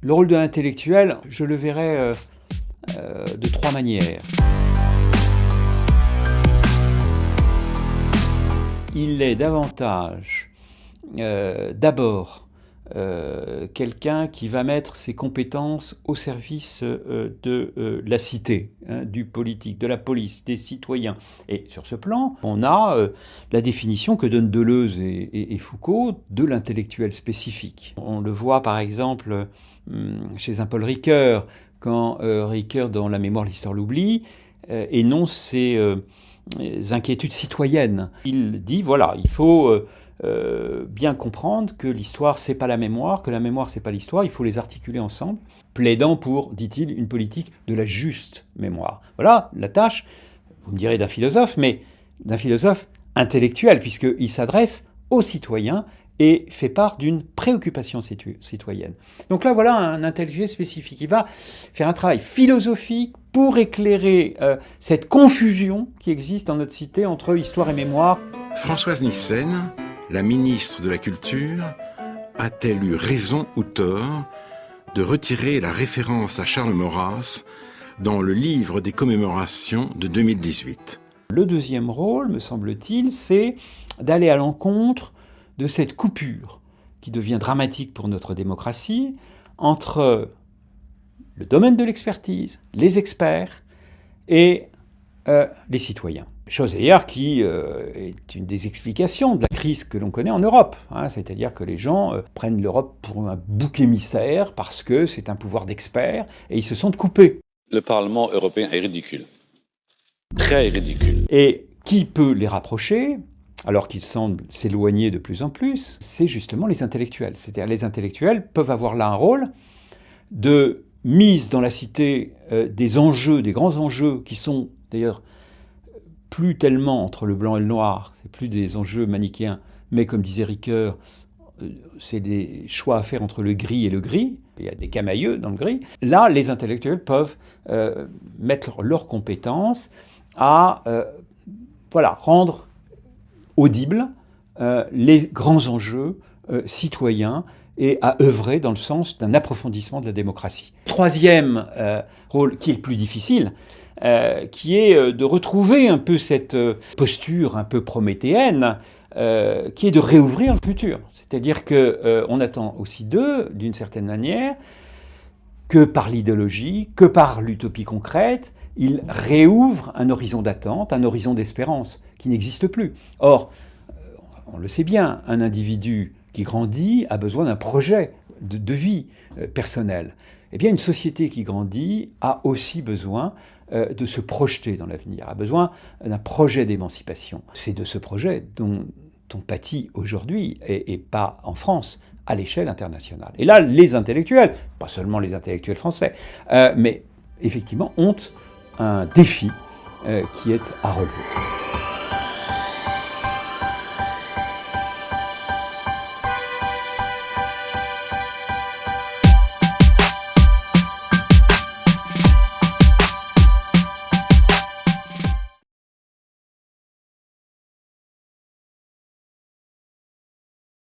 Le rôle de l'intellectuel, je le verrais de trois manières. Il est davantage, d'abord, quelqu'un qui va mettre ses compétences au service de la cité, du politique, de la police, des citoyens. Et sur ce plan, on a la définition que donnent Deleuze et Foucault de l'intellectuel spécifique. On le voit par exemple chez un Paul Ricoeur, quand Ricoeur, dans La mémoire, l'histoire, l'oubli, énonce ses inquiétudes citoyennes. Il dit, voilà, il faut bien comprendre que l'histoire, c'est pas la mémoire, que la mémoire, c'est pas l'histoire, il faut les articuler ensemble, plaidant pour, dit-il, une politique de la juste mémoire. Voilà la tâche, vous me direz d'un philosophe, mais d'un philosophe intellectuel, puisqu'il s'adresse aux citoyens et fait part d'une préoccupation citoyenne. Donc là, voilà un intellectuel spécifique. Il va faire un travail philosophique pour éclairer cette confusion qui existe dans notre cité entre histoire et mémoire. Françoise Nyssen, la ministre de la Culture, a-t-elle eu raison ou tort de retirer la référence à Charles Maurras dans le livre des commémorations de 2018 ? Le deuxième rôle, me semble-t-il, c'est d'aller à l'encontre de cette coupure qui devient dramatique pour notre démocratie entre le domaine de l'expertise, les experts et les citoyens. Chose d'ailleurs qui est une des explications de la crise que l'on connaît en Europe. C'est-à-dire que les gens prennent l'Europe pour un bouc émissaire parce que c'est un pouvoir d'experts et ils se sentent coupés. Le Parlement européen est ridicule. Très ridicule. Et qui peut les rapprocher, alors qu'ils semblent s'éloigner de plus en plus, c'est justement les intellectuels. C'est-à-dire les intellectuels peuvent avoir là un rôle de mise dans la cité des enjeux, des grands enjeux qui sont d'ailleurs plus tellement entre le blanc et le noir, c'est plus des enjeux manichéens, mais comme disait Ricoeur, c'est des choix à faire entre le gris et le gris, il y a des camailleux dans le gris. Là, les intellectuels peuvent mettre leurs compétences à rendre audibles les grands enjeux citoyens et à œuvrer dans le sens d'un approfondissement de la démocratie. Troisième rôle, qui est le plus difficile, qui est de retrouver un peu cette posture un peu prométhéenne, qui est de réouvrir le futur. C'est-à-dire qu'on attend aussi d'eux, d'une certaine manière, que par l'idéologie, que par l'utopie concrète, ils réouvrent un horizon d'attente, un horizon d'espérance qui n'existe plus. Or, on le sait bien, un individu qui grandit a besoin d'un projet de vie personnelle. Eh bien, une société qui grandit a aussi besoin de se projeter dans l'avenir, a besoin d'un projet d'émancipation. C'est de ce projet dont on pâtit aujourd'hui, et pas en France, à l'échelle internationale. Et là, les intellectuels, pas seulement les intellectuels français, mais effectivement ont un défi qui est à relever.